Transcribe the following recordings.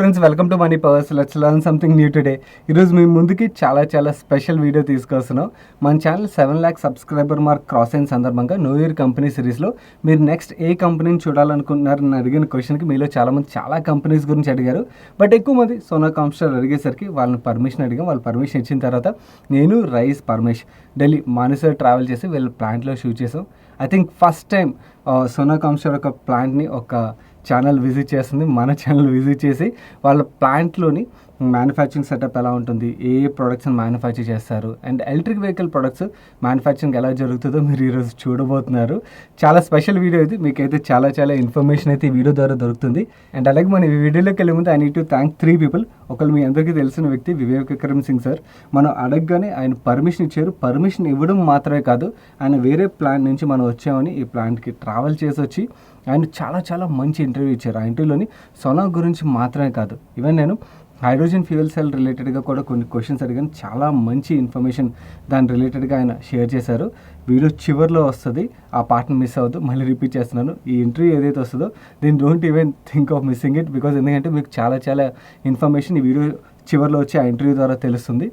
Friends, welcome to money powers. Let's learn something new today. ఈరోజు మీ ముందుకి చాలా special video తీసుకొస్తున్నాం. మన channel 7 lakh subscriber mark cross అయిన సందర్భంగా న్యూ ఇయర్ కంపెనీ సిరీస్లో మీరు నెక్స్ట్ ఏ కంపెనీని చూడాలనుకుంటున్నారని అడిగిన క్వశ్చన్కి మీలో చాలామంది చాలా కంపెనీస్ గురించి అడిగారు. బట్ ఎక్కువ మంది సోనా కామ్స్టార్ అడిగేసరికి వాళ్ళని పర్మిషన్ అడిగాం. వాళ్ళు పర్మిషన్ ఇచ్చిన తర్వాత నేను రైస్ పరమేష్ ఢిల్లీ మానేసర్ ట్రావెల్ చేసి వీళ్ళ ప్లాంట్లో షూట్ చేసాం. I think first time Sona Comstar ఒక ప్లాంట్ని ఒక ఛానల్ విజిట్ చేస్తుంది. మన ఛానల్ విజిట్ చేసి వాళ్ళ ప్లాంట్లోని మ్యానుఫ్యాక్చరింగ్ సెటప్ ఎలా ఉంటుంది, ఏ ప్రొడక్ట్స్ని మ్యానుఫ్యాక్చర్ చేస్తారు, and electric vehicle products manufacturing ఎలా జరుగుతుందో మీరు ఈరోజు చూడబోతున్నారు. చాలా స్పెషల్ వీడియో ఇది. మీకైతే చాలా ఇన్ఫర్మేషన్ అయితే ఈ వీడియో ద్వారా దొరుకుతుంది. అండ్ అలాగే మన ఈ వీడియోలోకి వెళ్ళే ముందు I need to thank 3 people. ఒకళ్ళు మీ అందరికీ తెలిసిన వ్యక్తి వివేక్ విక్రమ్ సింగ్ సార్. మనం అడగగానే ఆయన పర్మిషన్ ఇచ్చారు. పర్మిషన్ ఇవ్వడం మాత్రమే కాదు, ఆయన వేరే ప్లాంట్ నుంచి మనం వచ్చామని ఈ ప్లాంట్కి ట్రావెల్ చేసి వచ్చి ఆయన చాలా మంచి ఇంటర్వ్యూ ఇచ్చారు. ఆ ఇంటర్వ్యూలోని సోనా గురించి మాత్రమే కాదు, ఈవెన్ నేను హైడ్రోజన్ ఫ్యూయల్ సెల్ రిలేటెడ్గా కూడా కొన్ని క్వశ్చన్స్ అడిగాను. చాలా మంచి ఇన్ఫర్మేషన్ దాని రిలేటెడ్గా ఆయన షేర్ చేశారు. వీడియో చివరిలో వస్తుంది, ఆ పార్ట్ని మిస్ అవ్వద్దు. మళ్ళీ రిపీట్ చేస్తున్నాను, ఈ ఇంటర్వ్యూ ఏదైతే వస్తుందో దీన్ని don't even think of missing it, because ఎందుకంటే మీకు చాలా ఇన్ఫర్మేషన్ ఈ వీడియో చివరిలో వచ్చి ఆ ఇంటర్వ్యూ ద్వారా తెలుస్తుంది.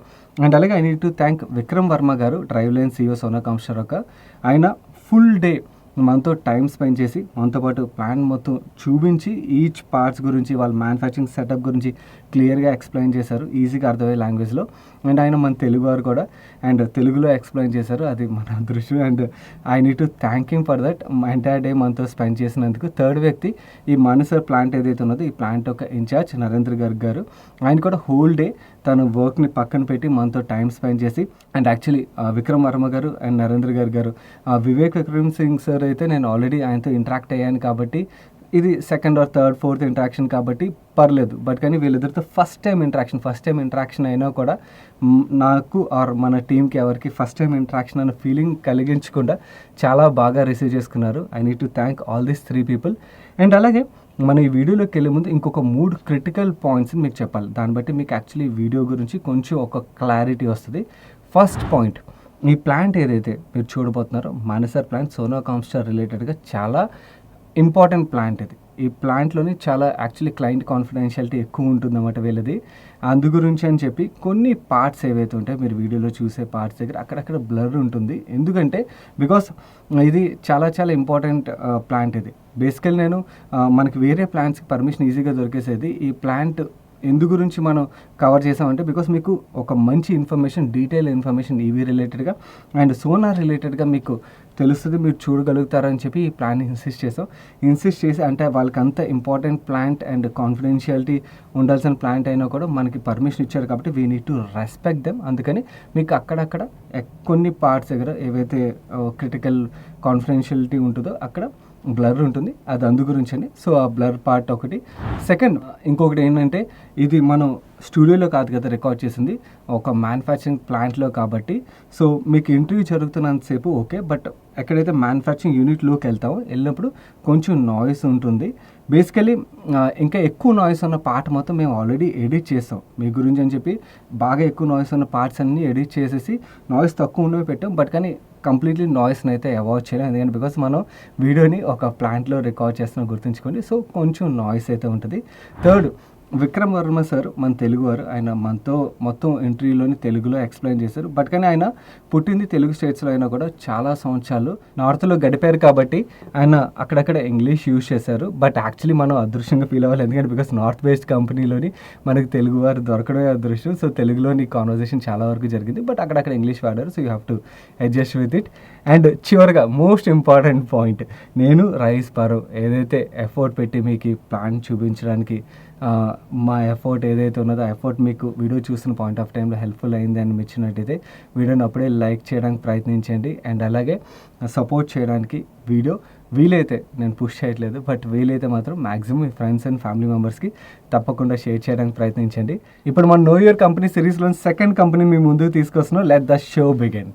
అండ్ అలాగే I need to thank Vikram Varma గారు, drive line CEO Sona Comstar. ఆయన ఫుల్ డే మనతో టైం స్పెండ్ చేసి మనతో పాటు ప్లాన్ మొత్తం చూపించి ఈచ్ పార్ట్స్ గురించి వాళ్ళ మ్యానుఫ్యాక్చరింగ్ సెటప్ గురించి క్లియర్గా ఎక్స్ప్లెయిన్ చేశారు ఈజీగా అర్థమయ్యే లాంగ్వేజ్లో. అండ్ ఆయన మన తెలుగు వారు కూడా అండ్ తెలుగులో ఎక్స్ప్లెయిన్ చేశారు. అది మన అదృష్టం. And I need to thank him for that. Entire day మనతో స్పెండ్ చేసినందుకు. థర్డ్ వ్యక్తి ఈ మానేసర్ ప్లాంట్ ఏదైతే ఉన్నదో ఈ ప్లాంట్ యొక్క ఇన్ఛార్జ్ నరేంద్ర గర్గ్ గారు. ఆయన కూడా హోల్ డే తన వర్క్ని పక్కన పెట్టి మనతో టైం స్పెండ్ చేసి అండ్ యాక్చువల్లీ విక్రమ్ వర్మ గారు అండ్ నరేంద్ర గర్గ్ గారు, వివేక్ విక్రమ్ సింగ్ సార్ అయితే నేను ఆల్రెడీ ఆయనతో ఇంటరాక్ట్ అయ్యాను కాబట్టి ఇది second or third fourth interaction కాబట్టి పర్లేదు. బట్ కానీ వీళ్ళిద్దరితో ఫస్ట్ టైం ఇంటరాక్షన్ అయినా కూడా నాకు ఆర్ మన టీంకి ఎవరికి ఫస్ట్ టైం ఇంటరాక్షన్ అన్న ఫీలింగ్ కలిగించకుండా చాలా బాగా రిసీవ్ చేసుకున్నారు. I need to thank all these 3 people. And అలాగే మన ఈ వీడియోలోకి వెళ్ళే ముందు ఇంకొక 3 క్రిటికల్ పాయింట్స్ని మీకు చెప్పాలి. దాన్ని బట్టి మీకు యాక్చువల్లీ వీడియో గురించి కొంచెం ఒక క్లారిటీ వస్తుంది. ఫస్ట్ పాయింట్, ఈ ప్లాంట్ ఏదైతే మీరు చూడబోతున్నారో మానేసర్ ప్లాంట్ సోనా కామ్స్టార్ రిలేటెడ్గా చాలా ఇంపార్టెంట్ ప్లాంట్ ఇది. ఈ ప్లాంట్లోని చాలా యాక్చువల్లీ క్లయింట్ కాన్ఫిడెన్షియాలిటీ ఎక్కువ ఉంటుందన్నమాట వీళ్ళది. అందు గురించి అని చెప్పి కొన్ని పార్ట్స్ ఏవైతే ఉంటాయో మీరు వీడియోలో చూసే పార్ట్స్ దగ్గర అక్కడక్కడ బ్లర్ ఉంటుంది. ఎందుకంటే బికాస్ ఇది చాలా ఇంపార్టెంట్ ప్లాంట్ ఇది. బేసికల్ నేను మనకి వేరే ప్లాంట్స్కి పర్మిషన్ ఈజీగా దొరికేసేది. ఈ ప్లాంట్ ఎందు గురించి మనం కవర్ చేసామంటే బికాస్ మీకు ఒక మంచి ఇన్ఫర్మేషన్, డీటెయిల్ ఇన్ఫర్మేషన్ ఈవీ రిలేటెడ్గా అండ్ సోనార్ రిలేటెడ్గా మీకు తెలుస్తుంది, మీరు చూడగలుగుతారని చెప్పి ఈ ప్లాన్ ఇన్సిస్ట్ చేసి అంటే వాళ్ళకి అంత ఇంపార్టెంట్ ప్లాంట్ అండ్ కాన్ఫిడెన్షియాలిటీ ఉండాల్సిన ప్లాంట్ అయినా కూడా మనకి పర్మిషన్ ఇచ్చారు కాబట్టి we need to respect them. అందుకని మీకు అక్కడక్కడ కొన్ని పార్ట్స్ దగ్గర ఏవైతే క్రిటికల్ కాన్ఫిడెన్షియాలిటీ ఉంటుందో అక్కడ బ్లర్ ఉంటుంది. అది అందు గురించి అండి. సో ఆ బ్లర్ పార్ట్ ఒకటి. సెకండ్, ఇంకొకటి ఏంటంటే ఇది మనం స్టూడియోలో కాదు కదా రికార్డ్ చేసింది, ఒక మ్యానుఫ్యాక్చరింగ్ ప్లాంట్లో కాబట్టి సో మీకు ఇంటర్వ్యూ జరుగుతున్నంతసేపు ఓకే, బట్ ఎక్కడైతే మ్యానుఫ్యాక్చరింగ్ యూనిట్లోకి వెళ్ళినప్పుడు కొంచెం నాయిస్ ఉంటుంది. బేసికలీ ఇంకా ఎక్కువ నాయిస్ ఉన్న పార్ట్ మొత్తం మేము ఆల్రెడీ ఎడిట్ చేస్తాం మీ గురించి అని చెప్పి. బాగా ఎక్కువ నాయిస్ ఉన్న పార్ట్స్ అన్నీ ఎడిట్ చేసేసి నాయిస్ తక్కువ ఉన్నవి పెట్టాం. బట్ కానీ కంప్లీట్లీ నాయిస్ని అయితే అవాయిడ్ చేయలేం, ఎందుకంటే బికాస్ మనం వీడియోని ఒక ప్లాంట్లో రికార్డ్ చేస్తున్నాం గుర్తుంచుకోండి. సో కొంచెం నాయిస్ అయితే ఉంటుంది. థర్డ్, విక్రమ్ వర్మ సార్ మన తెలుగువారు. ఆయన మనతో మొత్తం ఇంటర్వ్యూలోని తెలుగులో ఎక్స్ప్లెయిన్ చేశారు. బట్ కానీ ఆయన పుట్టింది తెలుగు స్టేట్స్లో అయినా కూడా చాలా సంవత్సరాలు నార్త్లో గడిపారు కాబట్టి ఆయన అక్కడక్కడ ఇంగ్లీష్ యూజ్ చేశారు. బట్ యాక్చువల్లీ మనం అదృష్టంగా ఫీల్ అవ్వాలి, ఎందుకంటే బికాస్ నార్త్ బేస్డ్ కంపెనీలోని మనకు తెలుగువారు దొరకడమే అదృష్టం. సో తెలుగులోని కాన్వర్జేషన్ చాలా వరకు జరిగింది, బట్ అక్కడక్కడ ఇంగ్లీష్ వాడారు. So you have to adjust with it. And చివరిగా మోస్ట్ ఇంపార్టెంట్ పాయింట్, నేను రైస్ పరో ఏదైతే ఎఫర్ట్ పెట్టి మీకు ఈ ప్లాన్ చూపించడానికి మా ఎఫర్ట్ ఏదైతే ఉన్నదో ఆ ఎఫర్ట్ మీకు వీడియో చూసిన పాయింట్ ఆఫ్ టైంలో హెల్ప్ఫుల్ అయింది అని మెచ్చినట్టయితే వీడియోని అప్పుడే లైక్ చేయడానికి ప్రయత్నించండి. అండ్ అలాగే సపోర్ట్ చేయడానికి వీడియో వీలైతే, నేను పుష్ చేయట్లేదు, బట్ వీలైతే మాత్రం maximum me friends and family మెంబర్స్కి తప్పకుండా షేర్ చేయడానికి ప్రయత్నించండి. ఇప్పుడు మన న్యూ ఇయర్ కంపెనీ సిరీస్లో సెకండ్ కంపెనీ మీ ముందుకు తీసుకొస్తున్నాం. Let the show begin.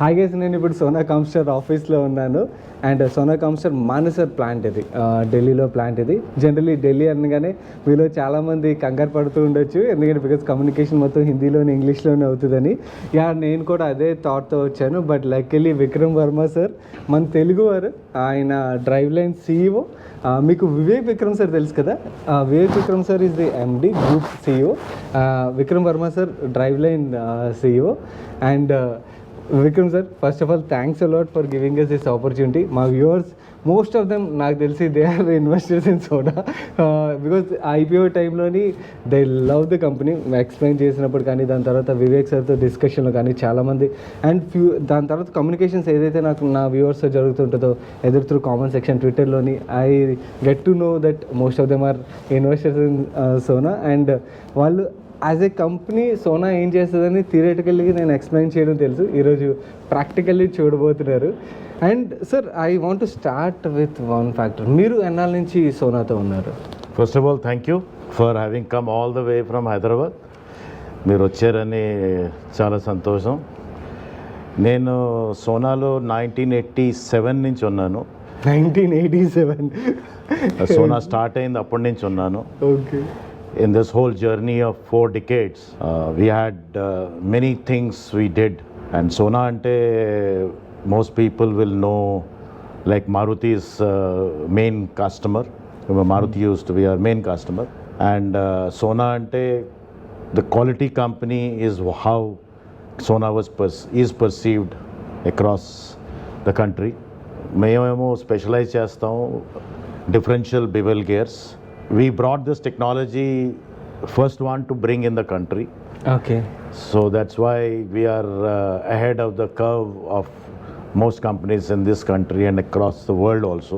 Hi guys, నేను ఇప్పుడు సోనా కామ్స్టర్ ఆఫీస్లో ఉన్నాను. అండ్ సోనా కామ్స్టర్ మానేసర్ ప్లాంట్ ఇది, ఢిల్లీలో ప్లాంట్ ఇది. జనరలీ ఢిల్లీ అనగానే మీలో చాలామంది కంగారు పడుతూ ఉండొచ్చు, ఎందుకంటే బికాజ్ కమ్యూనికేషన్ మొత్తం హిందీలోనే ఇంగ్లీష్లోనే అవుతుందని. నేను కూడా అదే థాట్తో వచ్చాను. But luckily Vikram Varma sir మన తెలుగు వారు, ఆయన డ్రైవ్ లైన్ CEO. మీకు వివేక్ విక్రమ్ సార్ తెలుసు కదా, Vivek Vikram sir is the MD group CEO. Vikram Varma sir drive line CEO. And Vikram sir, first of all thanks a lot for giving us this opportunity. మా వ్యూవర్స్ మోస్ట్ ఆఫ్ దెమ్ నాకు తెలిసి they are investors in Sona, because IPO టైంలోని they love the company. Explain చేసినప్పుడు కానీ, దాని తర్వాత వివేక్ సార్తో డిస్కషన్లో కానీ చాలామంది, అండ్ దాని తర్వాత కమ్యూనికేషన్స్ ఏదైతే నాకు నా వ్యూవర్స్తో జరుగుతుంటుందో ఎదురు త్రూ కామెంట్ సెక్షన్ ట్విట్టర్లోని, I get to know that most of them are investors in Sona. And వాళ్ళు యాజ్ ఏ కంపెనీ సోనా ఏం చేస్తుందని థియరిటికల్లీ నేను ఎక్స్ప్లెయిన్ చేయడం తెలుసు, ఈరోజు ప్రాక్టికల్లీ చూడబోతున్నారు. And sir, I want to start with one factor. మీరు ఎన్నాళ్ళ నుంచి సోనాతో ఉన్నారు? First of all thank you for having come all the way from Hyderabad. మీరు వచ్చారని చాలా సంతోషం. నేను సోనాలో 1987 నుంచి ఉన్నాను. 1987 సోనా స్టార్ట్ అయింది అప్పటి నుంచి ఉన్నాను. Okay. In this whole journey of 4 decades, we had many things we did. And Sona ante, most people will know, like Maruti's main customer. Maruti used to be our main customer. And Sona ante, the quality company is how Sona is perceived across the country. Memo specialize chestam differential bevel gears. We brought this technology first one to bring in the country. Okay. So that's why we are ahead of the curve of most companies in this country and across the world also.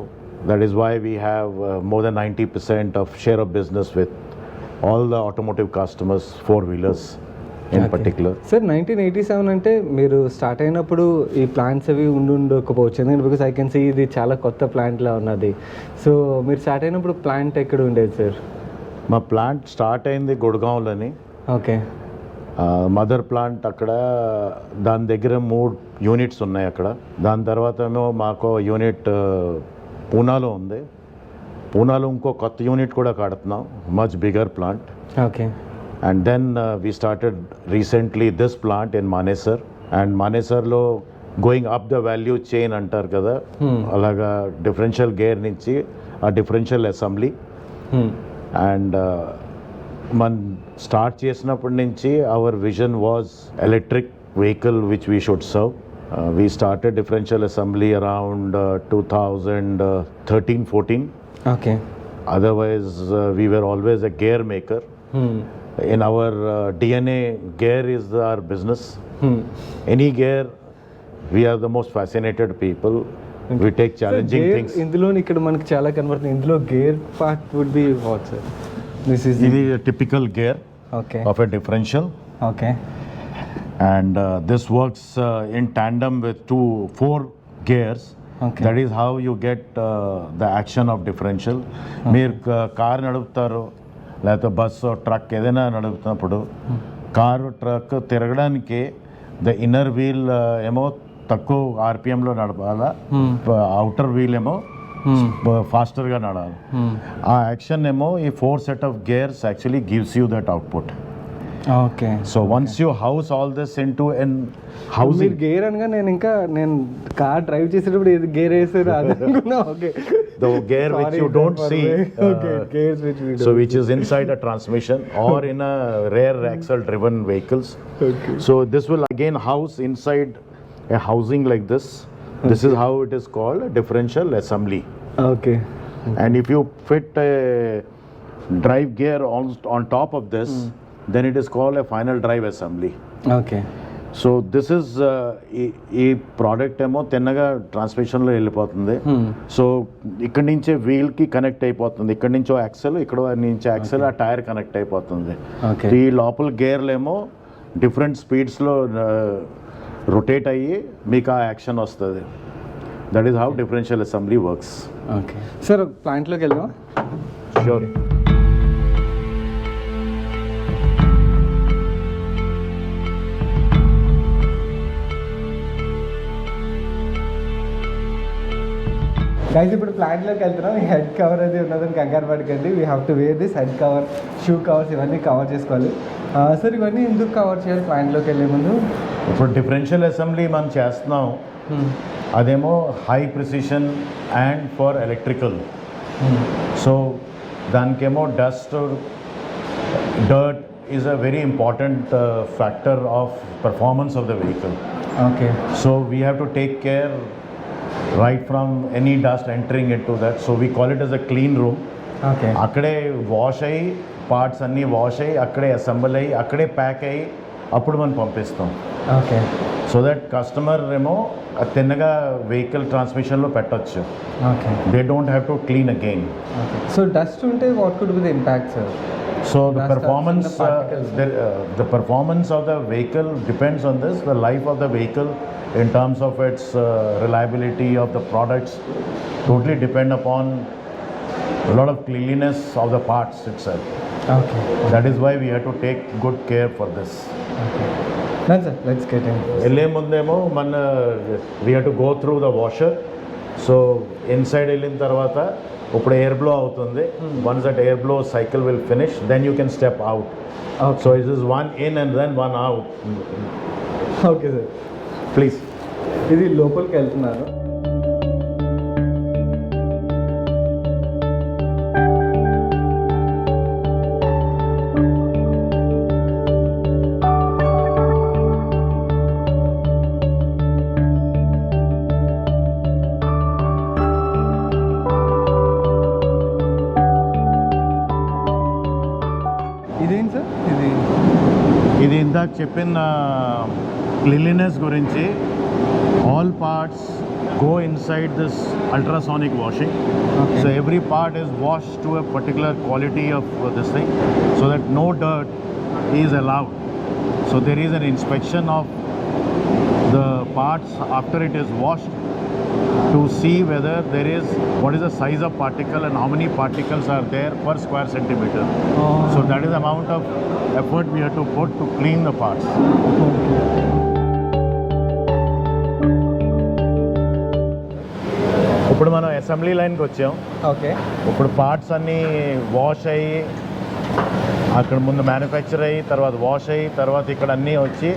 That is why we have more than 90% of share of business with all the automotive customers, 4-wheelers in particular. Sir, 1987 అంటే మీరు start అయినప్పుడు ఈ plants అవి ఉండకపోవచ్చు, ఎందుకంటే because I can see ఇది చాలా కొత్త ప్లాంట్లా ఉన్నది. సో మీరు స్టార్ట్ అయినప్పుడు ప్లాంట్ ఎక్కడ ఉండేది సార్? మా ప్లాంట్ స్టార్ట్ అయింది గుడ్గాంవ్లోని. ఓకే. మదర్ ప్లాంట్ అక్కడ, దాని దగ్గర 3 యూనిట్స్ ఉన్నాయి అక్కడ. దాని తర్వాత ఏమో మాకు యూనిట్ పూనాలో ఉంది. పూనాలో ఇంకో కొత్త యూనిట్ కూడా కడుతున్నాం, much bigger plant. Okay. And then we started recently this plant in Manesar. And Manesarlo going up the value chain antar kada, alaga differential gear nunchi a differential assembly. And man start chesinappudi nunchi our vision was electric vehicle which we should serve. We started differential assembly around 2013-14. Okay. Otherwise we were always a gear maker. In our DNA, gear is our business. Any gear, we are the most fascinated people. We take challenging things. ఇందులో ఇక్కడ మనకి చాలా కనబడుతుంది. ఇందులో gear part would be what sir? This is a typical gear of a differential. Okay. And this works in tandem with 4 gears. Okay. That is how you get the action of differential. మీరు car నడుపుతారు, లేకపోతే bus truck ఏదైనా నడుపుతున్నప్పుడు car truck తిరగడానికి the inner wheel ఏమో తక్కువ RPMలో నడపాలా, outer wheel ఏమో ఫాస్టర్గా నడవాలి. ఆ యాక్షన్ ఏమో ఈ 4 set of gears actually gives you that output. Okay. So once you house all this into N housing. మీరు గేర్ అనగా నేను కార్ డ్రైవ్ చేసేటప్పుడు ఏది గేర్ వేసారు అనుకున్నా. Okay. The gear which you don't see, gears which we don't. so which is inside a transmission or in a rare axle driven vehicles. Okay. So this will again house inside a housing like this. This is how it is called, a differential assembly. Okay. And if you fit a drive gear on top of this, then it is called a final drive assembly. Okay. So this is ఈ product ఏమో తిన్నగా ట్రాన్స్మిషన్లో వెళ్ళిపోతుంది. So ఇక్కడి నుంచే వీల్కి connect అయిపోతుంది, ఇక్కడి నుంచో axle, ఇక్కడ నుంచి యాక్సెల్ ఆ టైర్ కనెక్ట్ అయిపోతుంది. ఈ లోపల గేర్లు ఏమో డిఫరెంట్ స్పీడ్స్లో రొటేట్ అయ్యి మీకు ఆ యాక్షన్ వస్తుంది. That is how differential assembly works. Okay sir, ప్లాంట్లోకి వెళ్దాం. ష్యూర్. గైస్ ఇప్పుడు ప్లాంట్లోకి వెళ్తున్నాం. ఈ హెడ్ కవర్ అది ఉన్నదని కంగారు పడకండి. We have to wear this head cover, shoe covers ఇవన్నీ కవర్ చేసుకోవాలి. సార్ ఇవన్నీ ఎందుకు కవర్ చేయాలి ప్లాంట్లోకి వెళ్ళే ముందు? ఇప్పుడు డిఫరెన్షియల్ అసెంబ్లీ మనం చేస్తున్నాం, అదేమో high precision and for electrical. So దానికేమో dust, dirt is a very important factor of performance of the vehicle. Okay. So we have to take care right from any dust entering into that. So we call it as a clean room. Okay. అక్కడే wash అయ్యి parts అన్నీ wash అయ్యి అక్కడే assemble అయ్యి అక్కడే pack అయ్యి అప్పుడు మనం పంపిస్తాం. ఓకే. సో దట్ కస్టమర్ ఏమో తిన్నగా వెహికల్ ట్రాన్స్మిషన్లో పెట్టచ్చు. Okay. They don't have to clean again. Okay. So dust ఉంటే what could be the impact sir? So the Dust performance, and the particles. the performance of the vehicle depends on this. The life of the vehicle, in terms of its reliability of the products, totally depend upon a lot of cleanliness of the parts itself. Okay. That is why we have to take good care for this. Okay. Done sir. Let's get in. వెళ్ళే ముందేమో we have to go through the washer. So inside వెళ్ళిన తర్వాత ఇప్పుడు air blow అవుతుంది. Once that air blow cycle will finish, then you can step out. So it is one in and then one out. Okay sir. Please. ఇది లోపలికి వెళ్తున్నారు. ఇదేంటి sir? ఇది ఇందాక చెప్పిన క్లీన్లీనెస్ గురించి. All parts go inside this ultrasonic washing. Okay. So every part is washed to a particular quality of this thing, so that no dirt is allowed. So there is an inspection of the parts after it is washed to see whether there is, what is the size of particle and how many particles are there per square centimeter. So that is the amount of effort we have to put to clean the parts. ఇప్పుడు మనం assembly లైన్కి వచ్చాం. Okay. ఇప్పుడు parts అన్నీ wash అయ్యి అక్కడ ముందు manufacture అయ్యి తర్వాత వాష్ అయ్యి తర్వాత ఇక్కడ అన్నీ వచ్చి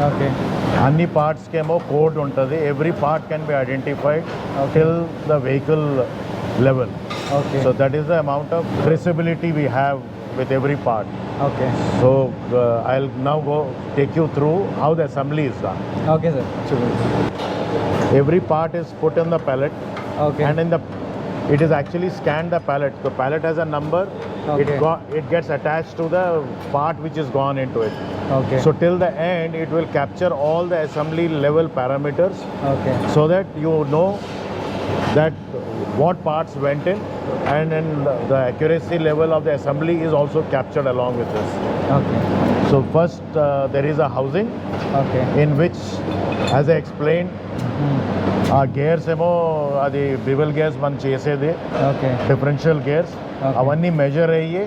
ఓకే. అన్ని పార్ట్స్కి ఏమో కోడ్ ఉంటుంది. Every part can be identified till the vehicle level. Okay. So that is the amount of traceability we have with every part. Okay. So I'll now go take you through how the assembly is done. Okay sir. Every part is put in the pallet. Okay. And it is actually scanned the pallet. The pallet has a number. Okay. It gets attached to the part which is gone into it. Okay. So till the end it will capture all the assembly level parameters. Okay. So that you know that what parts went in, and then the accuracy level of the assembly is also captured along with this. Okay. So first there is a housing. Okay. In which, as I explained, gears ఏమో అది bevel gears మనం చేసేది. Okay. Differential gears అవన్నీ measure అయ్యి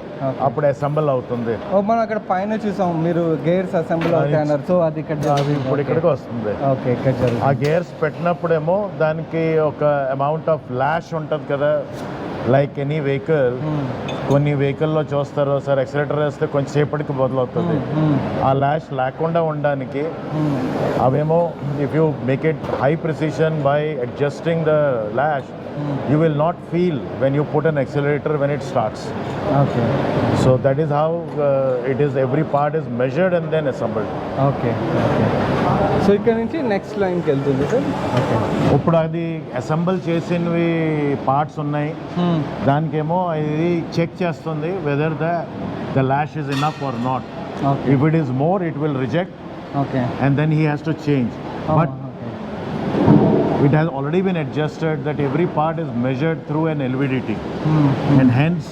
అప్పుడు assemble అవుతుంది. మనం అక్కడ పైన చూసాం మీరు గేర్స్ అసెంబుల్ అవుతాయి అన్నారు. సో అది ఇక్కడ ఇప్పుడు ఇక్కడికి వస్తుంది. ఓకే. ఇక్కడ ఆ గేర్స్ పెట్టినప్పుడేమో దానికి ఒక అమౌంట్ ఆఫ్ లాష్ ఉంటుంది కదా. లైక్ ఎనీ వెహికల్, కొన్ని వెహికల్లో చూస్తారు సార్ ఎక్సిలేటర్ వేస్తే కొంచెం సేపటికి బదులవుతుంది. ఆ లాష్ లేకుండా ఉండడానికి అవేమో if you make it high precision by adjusting the lash, you will not feel when you put an accelerator when it starts. Okay. So that is how it is. Every part is measured and then assembled. Okay. Okay. So ఇక్కడ నుంచి next లైన్కి వెళ్తుంది sir. Okay. ఇప్పుడు అది assemble చేసినవి parts ఉన్నాయి. దానికేమో ఇది చెక్ చేస్తుంది whether the lash is enough or not. If it is more it will reject. Okay. And then he has to change. But it has already been adjusted that every part is measured through an LVDT. And hence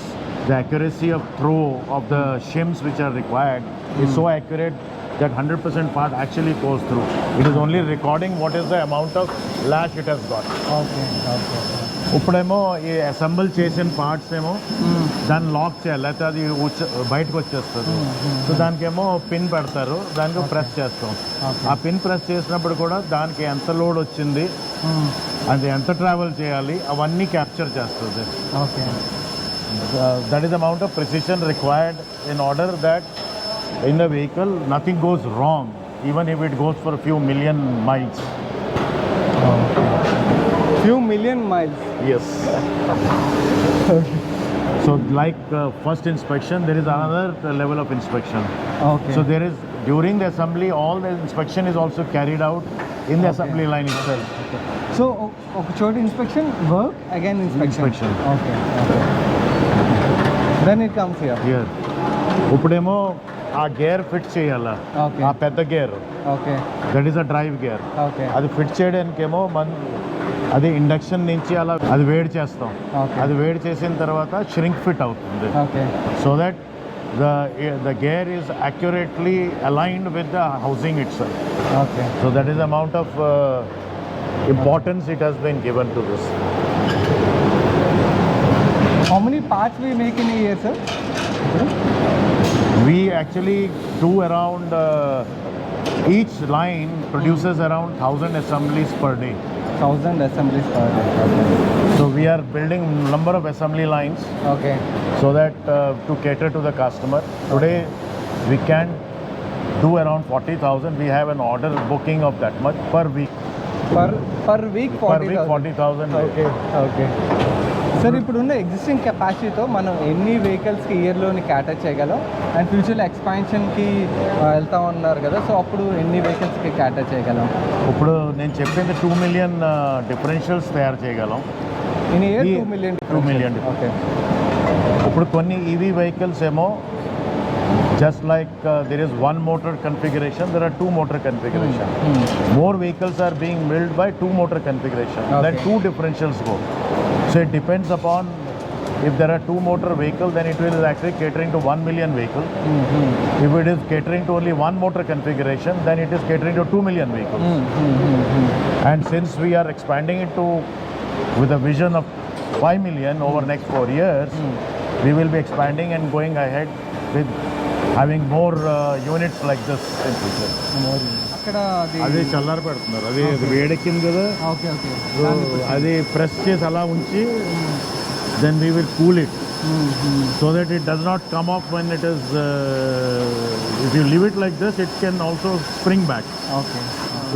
the accuracy of throw of the shims which are required is so accurate that 100% part actually goes through. It is only recording what is the amount of lash it has got. Okay. Okay. ఇప్పుడేమో ఈ assemble చేసిన parts ఏమో దాన్ని lock చేయాలి, లేకపోతే అది బయటకు వచ్చేస్తుంది. సో దానికేమో పిన్ పెడతారు, దానికి ప్రెస్ చేస్తాం. ఆ పిన్ ప్రెస్ చేసినప్పుడు కూడా దానికి ఎంత లోడ్ వచ్చింది అది ఎంత ట్రావెల్ చేయాలి అవన్నీ క్యాప్చర్ చేస్తుంది. Okay. That is the amount of precision required in order that in the vehicle nothing goes wrong, even if it goes for a few million miles. Few million miles. Yes. So like first inspection, there is another level of inspection. Okay. So there is, during the assembly, all the inspection is also carried out in the Okay. assembly line itself. So ఒక చోట inspection, work, again inspection. Inspection. Okay. Okay. Then it comes here. Here. ఇప్పుడేమో ఆ gear fit చేయాలా, Okay. ఆ పెద్ద gear, Okay. That is a drive gear. Okay. అది fit చేయడానికేమో అది induction నుంచి అలా అది వేడి చేస్తాం. Okay. అది వేడి చేసిన తర్వాత షిరింక్ ఫిట్ అవుతుంది. Okay. So that the gear is accurately aligned with the housing itself. Okay. So that is the amount of importance it has been given to this. How many parts we make in a year, sir? We actually do around each line produces around 1,000 assemblies per day. 1000 assemblies per day. Okay. So we are building number of assembly lines Okay. so that to cater to the customer. Today we can do around 40,000. We have an order booking of that much per week. Per week 40,000. 40,000. Okay. Okay. Sir ఇప్పుడున్న existing కెపాసిటీతో మనం ఎన్ని వెహికల్స్కి ఇయర్లోని క్యాటర్ చేయగలం and ఫ్యూచర్లో ఎక్స్పాన్షన్కి వెళ్తా ఉన్నారు కదా, so అప్పుడు ఎన్ని వెహికల్స్కి క్యాటర్ చేయగలం? ఇప్పుడు నేను చెప్పింది 2 million డిఫరెన్షియల్స్ తయారు చేయగలం. ఇన్ ఇయర్ ఈ 2 million. 2 million. ఓకే. ఇప్పుడు కొన్ని ఈవీ వెహికల్స్ ఏమో just like there is one motor configuration, there are two motor configuration. More vehicles are being built by two motor configuration. Then Okay. two differentials go. So it depends upon, if there are two motor vehicle, then it will actually catering to 1 million vehicle. If it is catering to only one motor configuration, then it is catering to 2 million vehicles. And since we are expanding it to with a vision of 5 million over next 4 years, we will be expanding and going ahead with having more units like this in future. అక్కడ అది చల్లారి పెడుతున్నారు, అది వేడెక్కింది కదా, okay. Okay. So అది press చేసి అలా ఉంచి then we will cool it so that it does not come off when it is, if you leave it like this it can also spring back. Okay.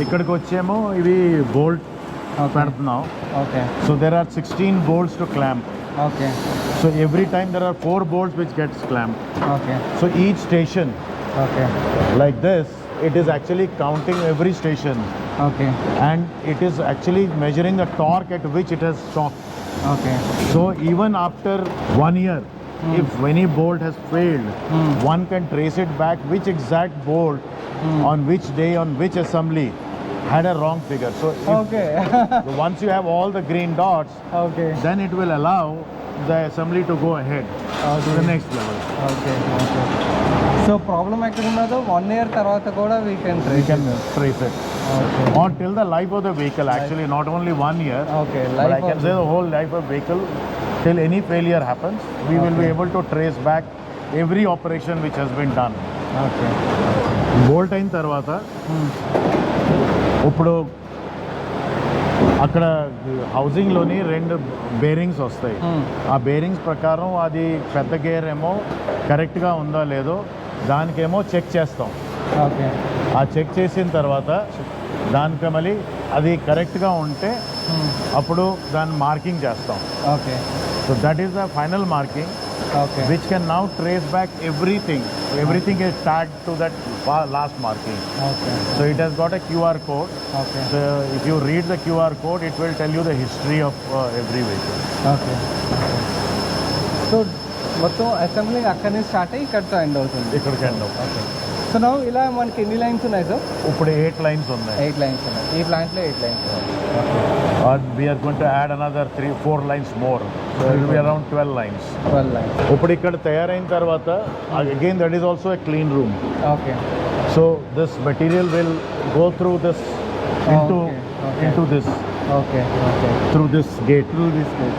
ఇక్కడికి వచ్చేమో ఇవి bolt పెడుతున్నాం. Okay. So there are 16 bolts to clamp. ఓకే. So every time there are 4 bolts which gets clamped. Okay. So each station okay. like this, it is actually counting every station okay. and it is actually measuring the torque at which it has stopped. Okay. So even after 1 year, if any bolt has failed, one can trace it back which exact bolt on which day on which assembly had a wrong figure. So if okay. once you have all the green dots, okay. then it will allow the assembly to go ahead to the next level. Okay. Okay. So problem ఎక్కడ ఉన్నదో 1 year తర్వాత కూడా we can We can trace it. Okay. Or till the life of the vehicle, actually not only 1 year, okay. but I can say the whole life of vehicle, till any failure happens, we will be able to trace back every operation which has been done. Okay. Bolt అయిన తర్వాత ఇప్పుడు అక్కడ హౌసింగ్లోని 2 bearings వస్తాయి. ఆ bearings ప్రకారం అది పెద్ద gear ఏమో కరెక్ట్గా ఉందో లేదో దానికేమో చెక్ చేస్తాం. ఓకే. ఆ చెక్ చేసిన తర్వాత దానికి మళ్ళీ అది కరెక్ట్గా ఉంటే అప్పుడు దాన్ని మార్కింగ్ చేస్తాం. Okay. So that is the final marking okay. which can now trace back everything. Everything is tagged to that last marking. Okay. So it has got a QR code. Okay. So if you read the QR code, it will tell you the history of every vehicle. Okay. So మొత్తం assembly అక్కడి నుంచి start అయ్యి ఇక్కడితో end అవుతుంది. ఇక్కడికి end అవుతుంది. Okay. So నా ఇలా మనకి ఎన్ని లైన్స్ ఉన్నాయి సార్? ఇప్పుడు 8 lines ఉన్నాయి. 8 లైన్స్ ఉన్నాయి. ఈ ప్లాంట్లో 8 లైన్స్ ఉన్నాయి. And we are going to add another 3-4 lines more. So it will be around 12 lines. 12 lines. ఇప్పుడు ఇక్కడ తయారైన తర్వాత again that is also a clean room. Okay. So this material will go through this into Okay. into this okay. Okay. through this gate. Through this gate.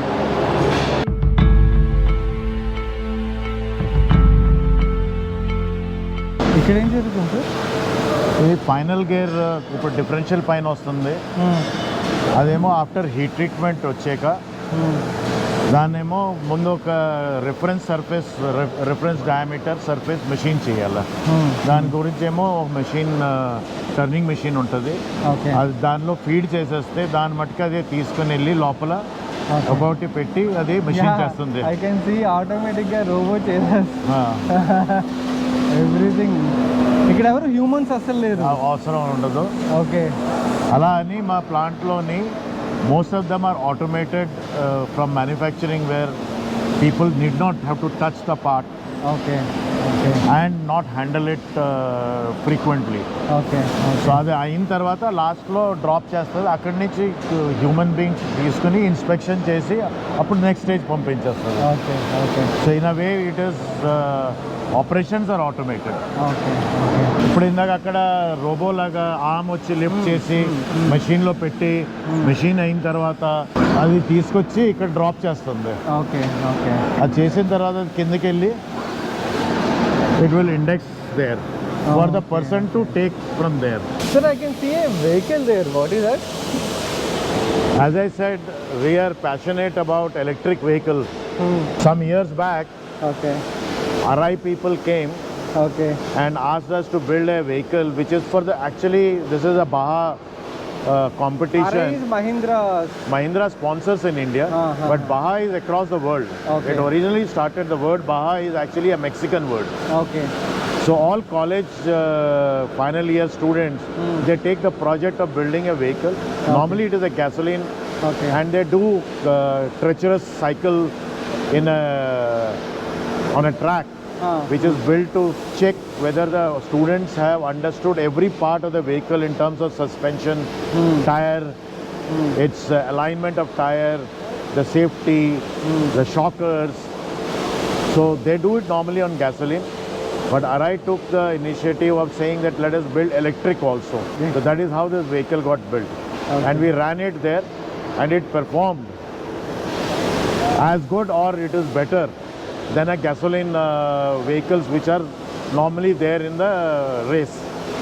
ఇక్కడ ఏం జరుగుతుంది sir? ఇది final gear ఇప్పుడు differential పైన వస్తుంది. అదేమో after heat treatment వచ్చాక దాన్నేమో ముందు ఒక రిఫరెన్స్ డయామీటర్ సర్ఫేస్ మెషిన్ చేయాలి. దాని గురించి ఏమో ఒక మెషిన్ టర్నింగ్ మెషిన్ ఉంటుంది. అది దానిలో ఫీడ్ చేసేస్తే దాని మట్టుకు అదే తీసుకుని వెళ్ళి లోపల ఒకటి పెట్టి అది మెషిన్ చేస్తుంది. ఐ కెన్ సీ ఆటోమేటిక్గా రోబో చేసేస్తుంది ఎవ్రీథింగ్. ఇక్కడ ఎవరు హ్యూమన్స్ అసలు లేరు, అవసరం ఉండదు. ఓకే. అలా అని మా ప్లాంట్లోని most of them are automated from manufacturing, where people need not have to touch the part and not handle it frequently. So అది అయిన తర్వాత లాస్ట్లో డ్రాప్ చేస్తుంది. అక్కడి నుంచి హ్యూమన్ బీయింగ్స్ తీసుకుని ఇన్స్పెక్షన్ చేసి అప్పుడు నెక్స్ట్ స్టేజ్ పంపించేస్తుంది. So in a way it is operations are automated. ఇప్పుడు ఇందాక అక్కడ రోబో లాగా ఆర్మ్ వచ్చి లిఫ్ట్ చేసి మెషిన్లో పెట్టి మెషిన్ అయిన తర్వాత అది తీసుకొచ్చి ఇక్కడ డ్రాప్ చేస్తుంది. అది చేసిన తర్వాత కిందకి వెళ్ళి it will index there for the person to take from there. Sir, I can see a vehicle there. What is that? As I said, we are passionate about electric vehicles. Some years back, RI people came and asked us to build a vehicle which is for the, actually this is a Baha competition. RI is Mahindra sponsors in India, but Baha is across the world. It originally started, the word Baha is actually a Mexican word. So all college final year students, they take the project of building a vehicle. Normally it is a gasoline, and they do treacherous cycle on a track which is built to check whether the students have understood every part of the vehicle in terms of suspension, tire, its alignment of tire, the safety, the shockers. So they do it normally on gasoline, but RI took the initiative of saying that let us build electric also. So that is how this vehicle got built. And we ran it there and it performed as good or it is better than a gasoline vehicles which are normally there in the race.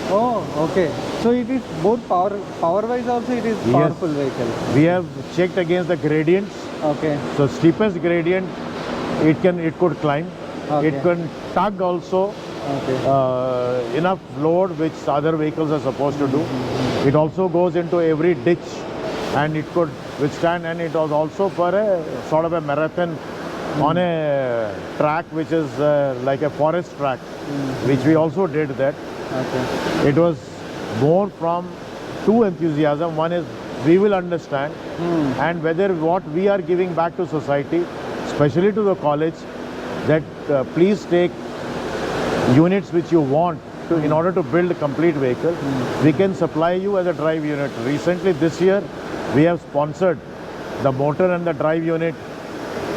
So it is both power wise also it is powerful vehicle. We have checked against the gradients. So steepest gradient it could climb. It can tug also enough load which other vehicles are supposed to do. It also goes into every ditch and it could withstand, and it was also for a sort of a marathon on a track which is like a forest track, which we also did that. It was more from two enthusiasm. One is we will understand and whether what we are giving back to society, especially to the college, that please take units which you want to, in order to build a complete vehicle. We can supply you as a drive unit. Recently this year we have sponsored the motor and the drive unit,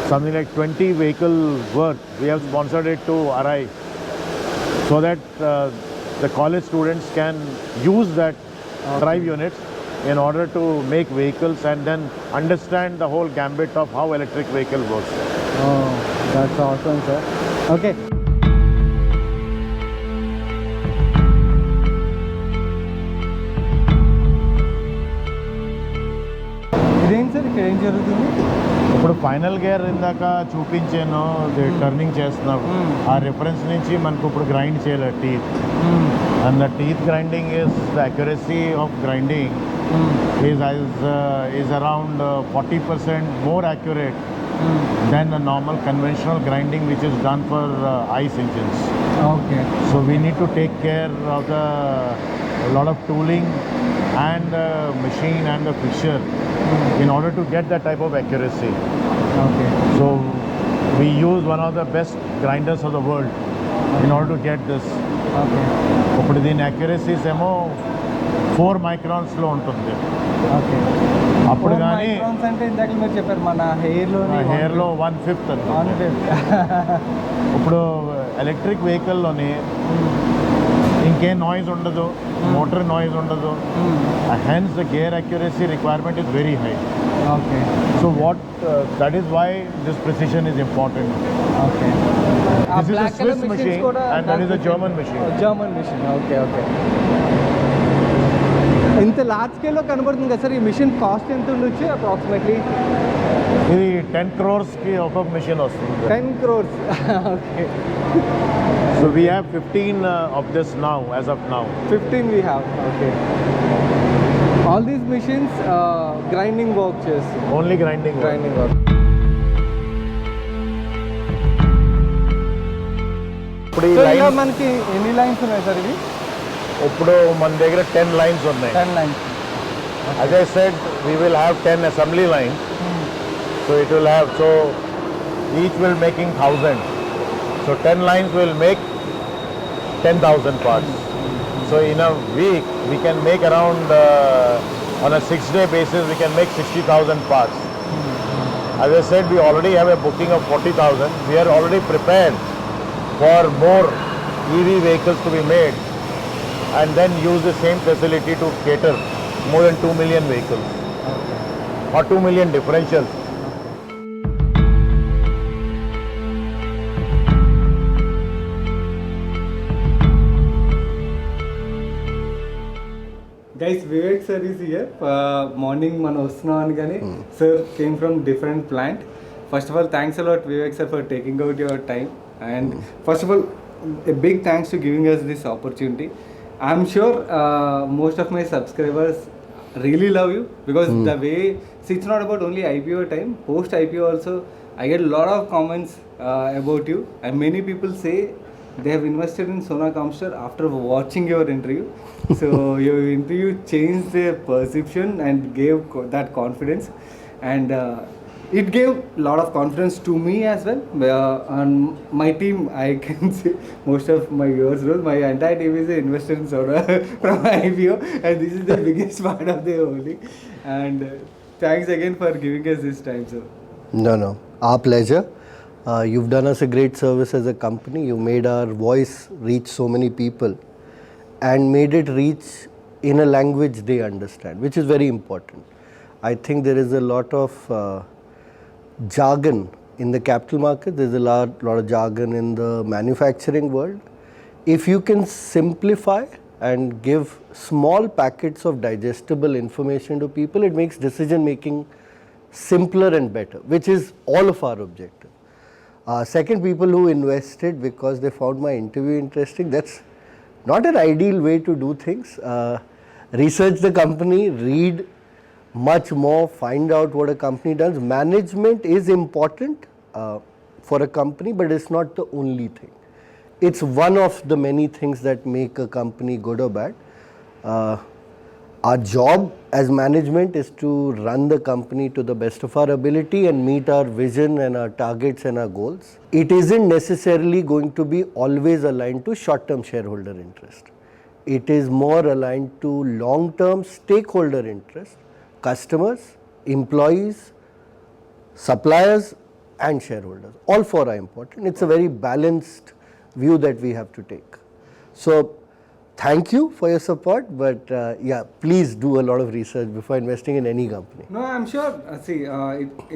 something like 20 vehicle worth. We have sponsored it to RI so that the college students can use that drive units in order to make vehicles and then understand the whole gambit of how electric vehicle works. That's awesome, sir. Okay. ఇదేం sir ఇక్కడ ఏం జరుగుతుంది? ఇప్పుడు final gear ఇందాక చూపించాను, turning చేస్తున్నాం. ఆ reference నుంచి మనకు ఇప్పుడు గ్రైండ్ చేయాలి teeth. And the teeth grinding is the accuracy of grinding is around 40% more accurate than the normal conventional grinding which is done for ICE engines. So we need to take care of a lot of tooling and machine and the fixture in order to get that type of accuracy. So we use one of the best grinders of the world in order to get this. ఇప్పుడు దీని అక్యురసీస్ ఏమో 4 microns లో ఉంటుంది. అప్పుడు కానీ అంటే ఇందాక మీరు చెప్పారు మన హెయిర్లో 1/5 ఇప్పుడు ఎలక్ట్రిక్ వెహికల్లోని ఇంకేం నాయిస్ ఉండదు, మోటార్ నాయిస్ ఉండదు. Hence the gear accuracy requirement is very high. So that is why this precision is important. This is a Swiss machine and that is a German machine. Okay. ఇంత large స్కేల్లో కనబడుతుంది కదా sir, ఈ machine cost ఎంత ఉండొచ్చు approximately? ఇది 10 crores కి ఒక మిషన్ వస్తుంది. 10 crores. Okay. So we have 15 of this now, as of now. 15 we have. Okay. All these machines grinding work చేస్తుంది. Only grinding. Grinding work. ఇప్పుడు ఈ సో ఇలా లైన్ మనకి ఎన్ని లైన్స్ ఉన్నాయి సార్ ఇవి? ఇప్పుడు మన దగ్గర 10 lines ఉన్నాయి. 10 lines. As I said, we will have 10 assembly lines. So it will have, so each will making 1,000. So 10 lines will make 10,000 parts. So in a week, we can make around, on a 6-day basis, we can make 60,000 parts. As I said, we already have a booking of 40,000. We are already prepared for more EV vehicles to be made and then use the same facility to cater more than 2 million vehicles or 2 million differentials. Guys, Vivek sir is here. Morning మనం వస్తున్నాం అని కానీ sir came from different plant. First of all thanks allot Vivek sir for taking out your time, and first of all a big thanks to giving us this opportunity. I'm sure most of my subscribers really love you because the way, see, it's not about only IPO time, post IPO also I get a lot of comments about you, and many people say they have invested in Sona Comstar after watching your interview. So your interview changed their perception and gave that confidence, and it gave a lot of confidence to me as well. On my team, I can say most of my viewers know my entire team is invested in Sona from IPO, and this is the biggest part of the holding. And thanks again for giving us this time, sir. No, our pleasure. You've done us a great service as a company. You made our voice reach so many people and made it reach in a language they understand, which is very important. I think there is a lot of jargon in the capital market. There's a lot of jargon in the manufacturing world. If you can simplify and give small packets of digestible information to people, it makes decision making simpler and better, which is all of our objective. Second, people who invested because they found my interview interesting, that's not an ideal way to do things. Research the company, read much more, find out what a company does. Management is important for a company, but it's not the only thing. It's one of the many things that make a company good or bad. Our job as management is to run the company to the best of our ability and meet our vision and our targets and our goals. It isn't necessarily going to be always aligned to short-term shareholder interest. It is more aligned to long-term stakeholder interest, customers, employees, suppliers and shareholders. All four are important. It's a very balanced view that we have to take. So thank you for your support, but yeah, please do a lot of research before investing in any company. No, I'm sure. See,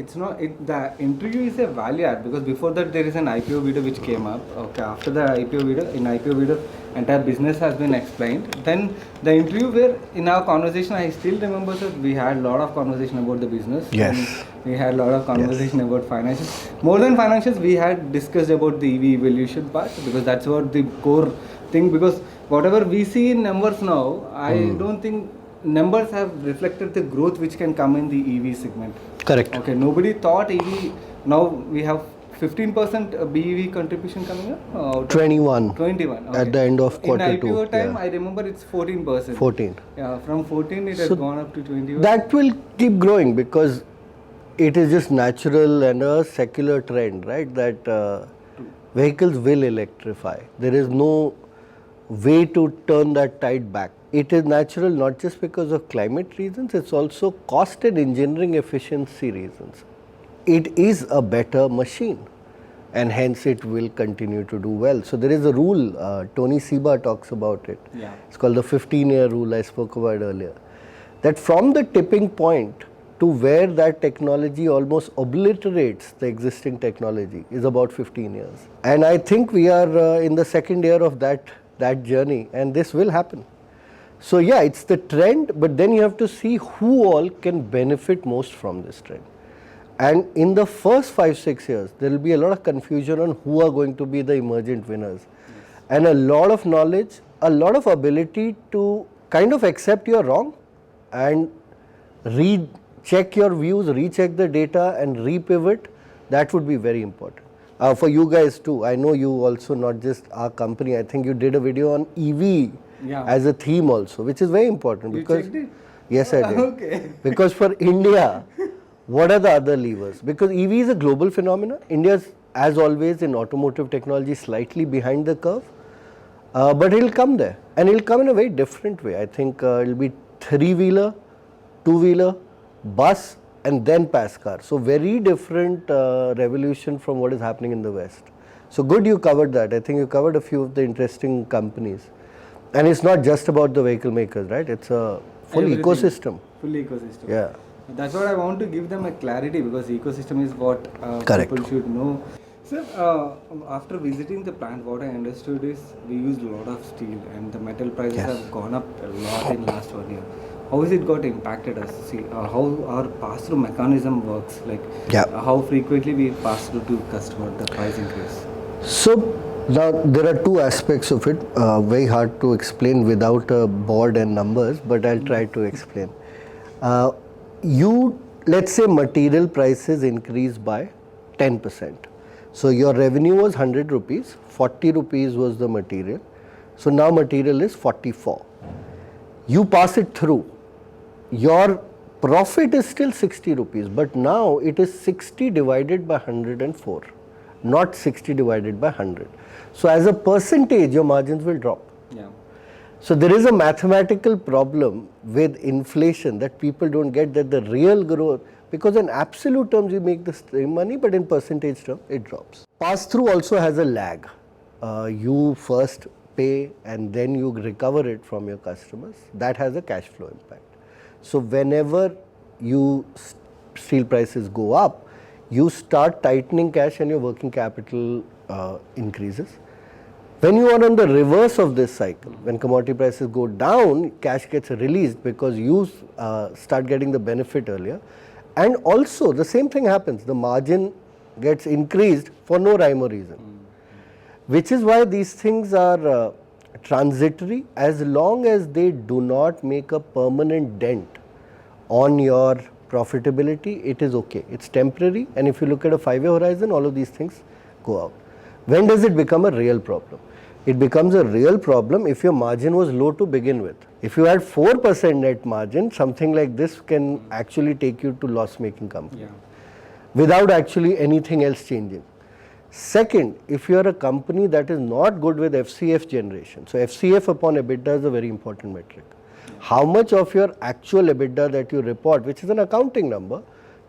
it's not. The interview is a value add because before that there is an IPO video which came up. Okay, after the IPO video, in IPO video, entire business has been explained. Then the interview where in our conversation, I still remember that we had a lot of conversation about the business. Yes. And we had a lot of conversation about financials. More than financials, we had discussed about the EV evolution part because that's what the core thing. Because whatever we see in numbers now, I don't think numbers have reflected the growth which can come in the EV segment. Correct. Okay, nobody thought EV. Now we have 15% BEV contribution coming up. 21. 21. Okay. At the end of quarter in IPO 2. time, Yeah. I remember it's 14%. 14. Yeah, from 14 it has So gone up to 21. That will keep growing because it is just natural and a secular trend, right? That vehicles will electrify. There is no way to turn that tide back. It is natural not just because of climate reasons, it's also cost and engineering efficiency reasons. It is a better machine and hence it will continue to do well. So there is a rule, Tony Seba talks about it. Yeah. It's called the 15-year rule I spoke about earlier. That from the tipping point to where that technology almost obliterates the existing technology is about 15 years. And I think we are in the second year of that journey, and this will happen. So yeah, it's the trend, but then you have to see who all can benefit most from this trend. And in the first 5-6 years, there will be a lot of confusion on who are going to be the emergent winners. And a lot of knowledge, a lot of ability to kind of accept you're wrong and recheck your views, recheck the data and repivot. That would be very important. For you guys too, I know you also, not just our company, I think you did a video on EV as a theme also, which is very important. You because checked it? Yes, I did. Okay. Because for India, what are the other levers? Because EV is a global phenomenon. India's, as always in automotive technology, slightly behind the curve. But it'll come there. And it'll come in a very different way. I think it'll be 3-wheeler, 2-wheeler, bus, and then pass car. So very different revolution from what is happening in the West. So good you covered that. I think you covered a few of the interesting companies. And it's not just about the vehicle makers, right? It's a full Everything. ecosystem. Full ecosystem. Yeah. That's what I want to give them a clarity, because ecosystem is what Correct. people should know. Sir, after visiting the plant, what I understood is we use a lot of steel and the metal prices Yes. have gone up a lot in last 1 year. How has it got impacted us? See, how our pass-through mechanism works, like Yeah. how frequently we pass through to customer the price increase. So now there are two aspects of it, very hard to explain without a board and numbers, but I'll try to explain. Let's say material prices increase by 10%. So your revenue was 100 rupees, 40 rupees was the material. So now material is 44. You pass it through. Your profit is still 60 rupees, but now it is 60 divided by 104, not 60 divided by 100. So as a percentage, your margins will drop. Yeah. So there is a mathematical problem with inflation that people don't get, that the real growth, because in absolute terms you make the same money, but in percentage terms it drops. Pass through also has a lag. You first pay and then you recover it from your customers. That has a cash flow impact. So whenever steel prices go up, you start tightening cash and your working capital increases. When you are on the reverse of this cycle, when commodity prices go down, cash gets released because you start getting the benefit earlier. And also the same thing happens, the margin gets increased for no rhyme or reason. Which is why these things are transitory. As long as they do not make a permanent dent on your profitability, it is okay. It's temporary, and if you look at a 5-year horizon, all of these things go out. When does it become a real problem? It becomes a real problem if your margin was low to begin with. If you had 4% net margin, something like this can actually take you to loss-making company without actually anything else changing. Second, if you are a company that is not good with FCF generation, so FCF upon EBITDA is a very important metric. How much of your actual EBITDA that you report, which is an accounting number,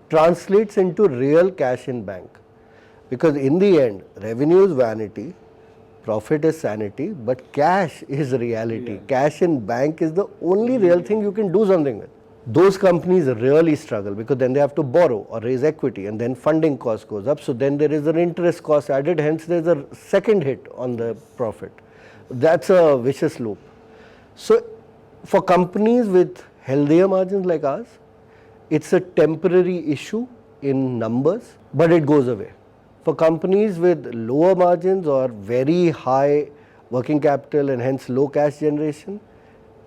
translates into real cash in bank? Because in the end, revenue is vanity, profit is sanity, but cash is reality. Cash in bank is the only real thing you can do something with. Those companies really struggle because then they have to borrow or raise equity, and then funding cost goes up. So then there is an interest cost added, hence there is a second hit on the profit. That's a vicious loop. So for companies with healthier margins like ours, it's a temporary issue in numbers, but it goes away. For companies with lower margins or very high working capital and hence low cash generation,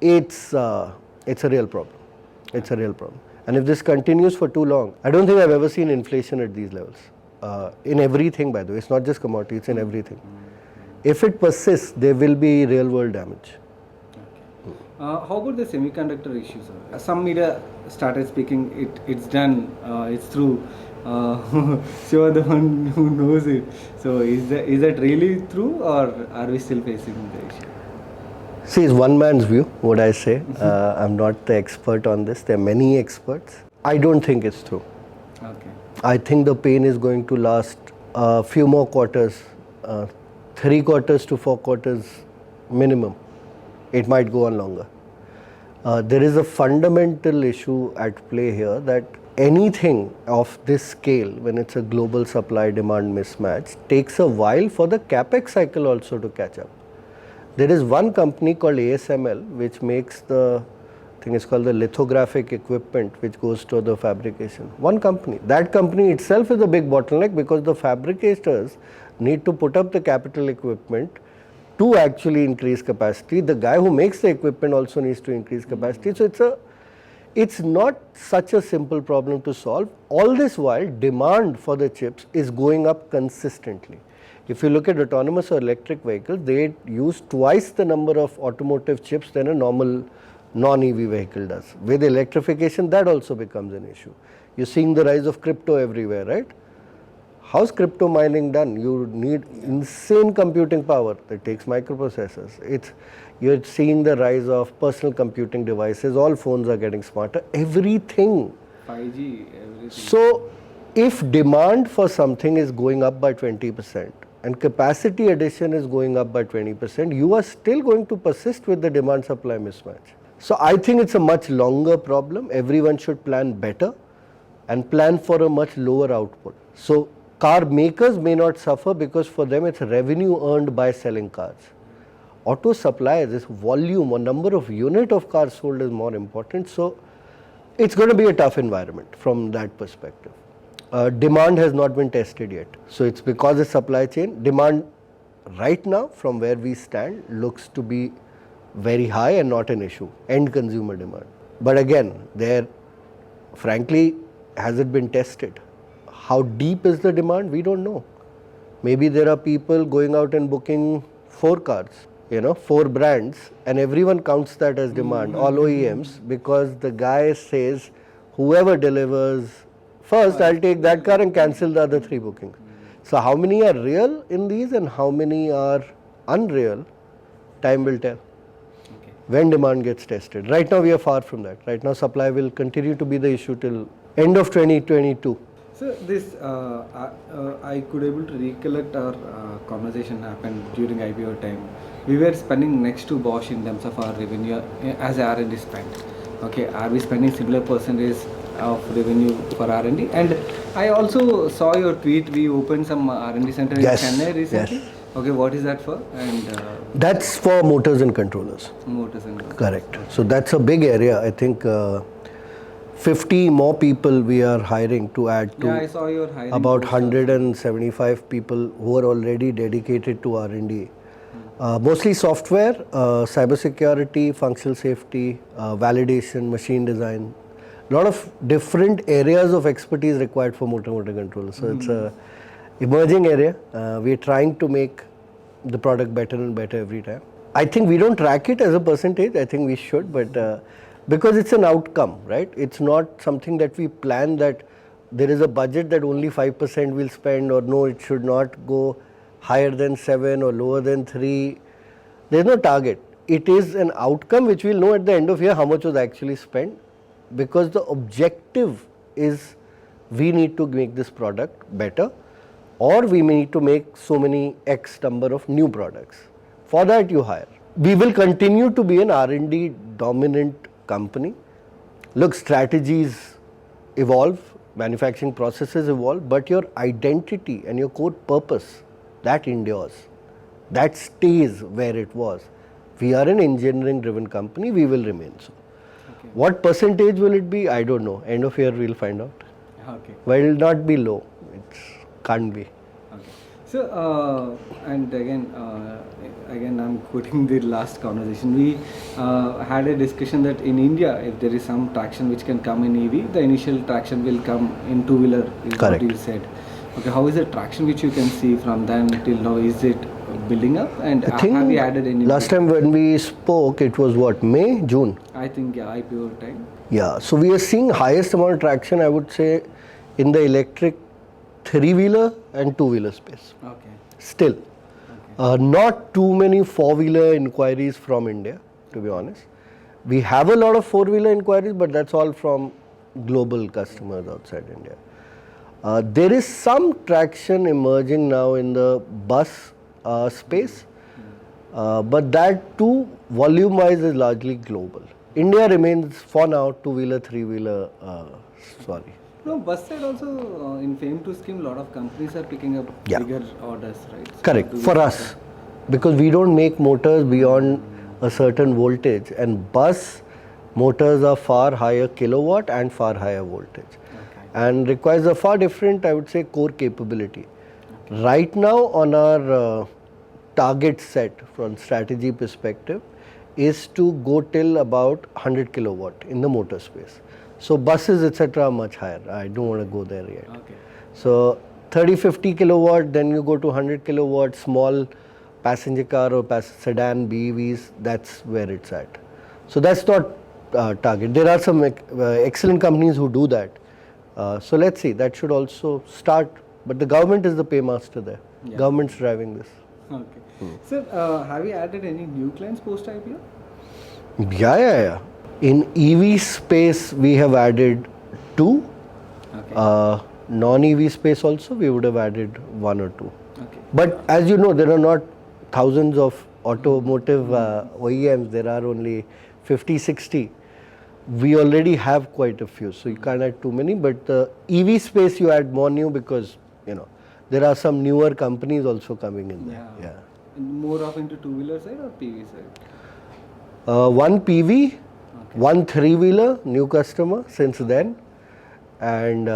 it's a real problem. It's a real problem. And if this continues for too long, I don't think I've ever seen inflation at these levels. In everything, by the way, it's not just commodity, it's in everything. If it persists, there will be real world damage. How about the semiconductor issues? Some media started speaking, it's done, it's through. So you are the one who knows it. So is that really true, or are we still facing the issue? See, it's one man's view, what I say. I'm not the expert on this. There are many experts. I don't think it's true. Okay. I think the pain is going to last a few more quarters, 3 quarters to 4 quarters minimum. It might go on longer. There is a fundamental issue at play here that anything of this scale, when it's a global supply-demand mismatch, takes a while for the capex cycle also to catch up. There is one company called ASML which makes I think it's called the lithographic equipment which goes to the fabrication. One company. That company itself is a big bottleneck because the fabricators need to put up the capital equipment to actually increase capacity. The guy who makes the equipment also needs to increase capacity. So it's not such a simple problem to solve. All this while, demand for the chips is going up consistently. If you look at autonomous or electric vehicles, they use twice the number of automotive chips than a normal non-EV vehicle does. With electrification, that also becomes an issue. You're seeing the rise of crypto everywhere, right? How's crypto mining done? You need insane computing power that takes microprocessors. You're seeing the rise of personal computing devices. All phones are getting smarter. Everything. 5G, everything. So, if demand for something is going up by 20% and capacity addition is going up by 20%, you are still going to persist with the demand-supply mismatch. So, I think it's a much longer problem. Everyone should plan better and plan for a much lower output. So, car makers may not suffer because for them it's revenue earned by selling cars. Auto suppliers, this volume or number of unit of cars sold is more important. So, it's going to be a tough environment from that perspective. Demand has not been tested yet. So, it's because of supply chain. Demand right now from where we stand looks to be very high and not an issue, end consumer demand. But again, frankly, has it been tested? How deep is the demand? We don't know. Maybe there are people going out and booking 4 cars, 4 brands, and everyone counts that as demand, all OEMs, because the guy says, whoever delivers first, I'll take that car and cancel the other 3 bookings. So how many are real in these and how many are unreal? Time will tell. When demand gets tested. Right now we are far from that. Right now supply will continue to be the issue till end of 2022. So this, I could able to recollect our conversation happened during IPO time. We were spending next to Bosch in terms of our revenue as R&D spend. Okay, are we spending similar percentage of revenue for R&D? And I also saw your tweet. We opened some R&D center in Chennai recently. Yes. Okay, what is that for? And that's for motors and controllers. Motors and controllers. Correct. So that's a big area. I think 50 more people we are hiring to add to. Yeah, I saw your hiring. About 175 people who are already dedicated to R&D. Mostly software, cybersecurity, functional safety, validation, machine design. A lot of different areas of expertise required for motor controllers. So it's a emerging area. We're trying to make the product better and better every time. I think we don't track it as a percentage. I think we should, but because it's an outcome, right? It's not something that we plan that there is a budget that only 5% will spend, or no, it should not go higher than 7 or lower than 3. There's no target. It is an outcome which we'll know at the end of year how much was actually spent, because the objective is we need to make this product better, or we need to make so many X number of new products. For that you hire. We will continue to be an R&D dominant company. Look, strategies evolve, manufacturing processes evolve, but your identity and your core purpose, that endures. That stays where it was. We are an engineering driven company, we will remain so. Okay. What percentage will it be? I don't know. End of year we'll find out. Okay. But it will not be low. It can't be. Okay. So, and again I'm quoting the last conversation. We had a discussion that in India, if there is some traction which can come in EV, the initial traction will come in two-wheeler, is correct. What you said. Okay, how is the traction which you can see from then till now? Is it building up, and have you added any? Last time when we spoke, it was what, May, June? I think, yeah, IPO time. Yeah, so we are seeing highest amount of traction, I would say, in the electric 3-wheeler and 2-wheeler space. Okay. Still. Okay. Not too many 4-wheeler inquiries from India, to be honest. We have a lot of 4-wheeler inquiries, but that's all from global customers outside India. There is some traction emerging now in the bus space, but that too, volume-wise, is largely global. India remains, for now, 2-wheeler, 3-wheeler, sorry. No, bus side also, in FAME2 scheme, a lot of companies are picking up bigger orders, right? So correct, for us. because we don't make motors beyond a certain voltage, and bus motors are far higher kilowatt and far higher voltage, and requires a far different, I would say, core capability. Right now on our target set from strategy perspective is to go till about 100 kilowatt in the motor space. So buses etc. are much higher. I don't want to go there yet. Okay. So 30-50 kilowatt, then you go to 100 kilowatt small passenger car or sedan BEVs, that's where it's at. So that's not target. There are some excellent companies who do that. So let's see, that should also start, but the government is the paymaster there. Yeah. Government's driving this. Okay. Sir, have you added any new clients post IPO? Yeah. In EV space, we have added 2. Okay. Non-EV space also, we would have added 1 or 2. Okay. But as you know, there are not thousands of automotive OEMs. There are only 50, 60. We already have quite a few, so you can't add too many. But the EV space, you add more new because, there are some newer companies also coming in there. Yeah. More of into two-wheeler side or PV side? One PV, Okay. one three-wheeler, new customer since then, and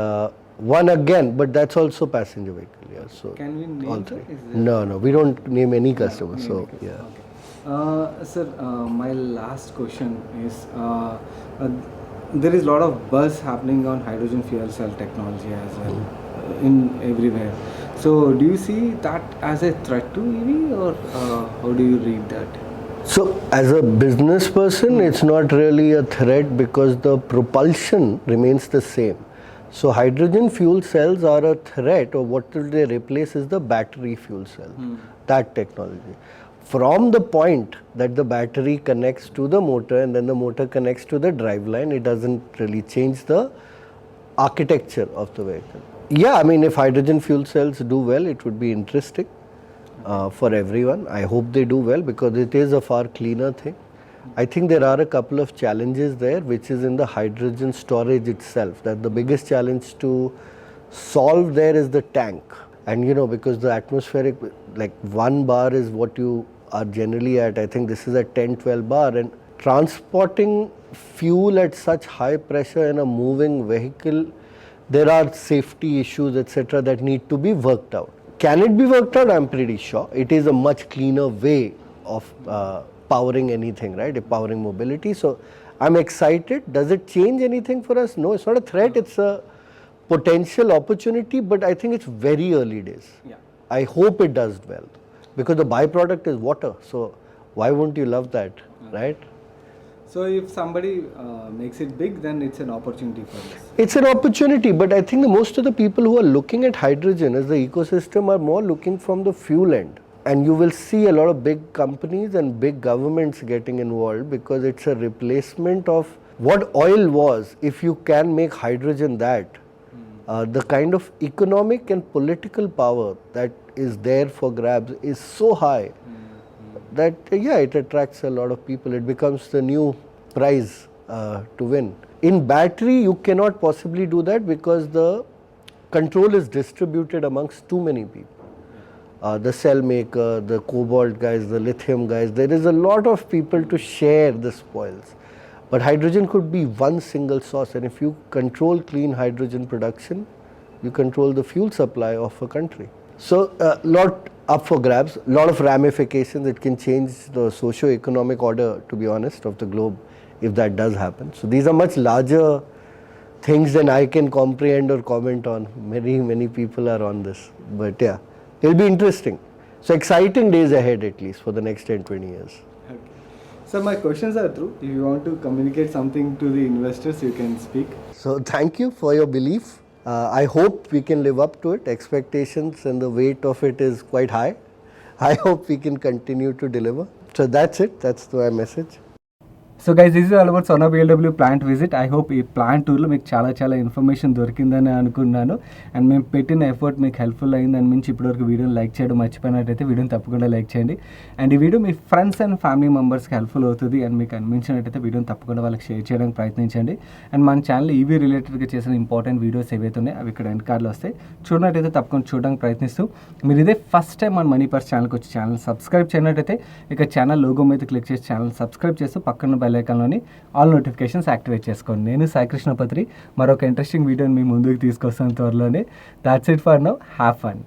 one again, but that's also passenger vehicle. Yeah, so Can we name all that? three. Is there- No, we don't name any customer. Name So it. yeah. Okay. Sir, my last question is, there is a lot of buzz happening on hydrogen fuel cell technology as well in everywhere. So do you see that as a threat to EV, or how do you read that? So as a business person, it's not really a threat because the propulsion remains the same. So hydrogen fuel cells are a threat, or what will they replace is the battery fuel cell, that technology. From the point that the battery connects to the motor and then the motor connects to the driveline, it doesn't really change the architecture of the vehicle. Yeah, I mean, if hydrogen fuel cells do well, it would be interesting for everyone. I hope they do well because it is a far cleaner thing. I think there are a couple of challenges there, which is in the hydrogen storage itself. That the biggest challenge to solve there is the tank. And because the atmospheric, like 1 bar is what you are generally at. I think this is at 10-12 bar, and transporting fuel at such high pressure in a moving vehicle, there are safety issues etc. that need to be worked out. Can it be worked out? I'm pretty sure. It is a much cleaner way of powering anything, right? Powering mobility. So I'm excited. Does it change anything for us? No, it's not a threat. It's a potential opportunity, but I think it's very early days. Yeah. I hope it does well because the byproduct is water. So why won't you love that, right? So if somebody makes it big, then it's an opportunity for us. It's an opportunity, but I think most of the people who are looking at hydrogen as the ecosystem are more looking from the fuel end. And you will see a lot of big companies and big governments getting involved because it's a replacement of what oil was. If you can make hydrogen that, the kind of economic and political power that is there for grabs is so high that, it attracts a lot of people. It becomes the new prize to win. In battery, you cannot possibly do that because the control is distributed amongst too many people. The cell maker, the cobalt guys, the lithium guys, there is a lot of people to share the spoils. But hydrogen could be one single source, and if you control clean hydrogen production, you control the fuel supply of a country. So lot up for grabs, lot of ramifications. It can change the socio-economic order, to be honest, of the globe if that does happen. So these are much larger things than I can comprehend or comment on. Many people are on this, but yeah, it'll be interesting. So exciting days ahead, at least for the next 10-20 years. Okay. So my questions are through. If you want to communicate something to the investors, you can speak. So thank you for your belief. I hope we can live up to it. Expectations and the weight of it is quite high. I hope we can continue to deliver. So that's it. That's my message. So guys is all about Sona BLW plant visit. I hope ఈ plant టూర్లో మీకు చాలా information దొరికిందని అనుకున్నాను. And మేము పెట్టిన effort మీకు helpful అయిందని మించి ఇప్పటివరకు వీడియోని లైక్ చేయడం మర్చిపోయినట్టయితే వీడియోని తప్పకుండా లైక్ చేయండి. అండ్ ఈ video me friends and family మెంబర్స్కి హెల్ప్ఫుల్ అవుతుంది అండ్ మీకు అనిపించినట్టయితే వీడియోని తప్పకుండా వాళ్ళకి షేర్ చేయడానికి ప్రయత్నించండి. అండ్ మన ఛానల్ ఈవీ రిలేటెడ్గా చేసిన ఇంపార్టెంట్ వీడియోస్ ఏవైతే ఉన్నాయో అవి ఇక్కడ ఎండ్ కార్డులో వస్తాయి. చూడనట్టయితే తప్పకుండా చూడడానికి ప్రయత్నిస్తూ మీరు ఇదే ఫస్ట్ టైం మన మనీ పర్స్ ఛానల్కి వచ్చి ఛానల్ సబ్స్క్రైబ్ చేయనట్టయితే ఇక ఛానల్ లోగో మీద క్లిక్ చేసి ఛానల్ సబ్స్క్రైబ్ చేస్తూ పక్కన బెల్ ఐకాన్లోని ఆల్ నోటిఫికేషన్స్ యాక్టివేట్ చేసుకోండి. నేను సాయి కృష్ణపత్రి మరొక ఇంట్రెస్టింగ్ వీడియోని మీ ముందుకు తీసుకొస్తాను త్వరలోనే. That's it for now. Have fun.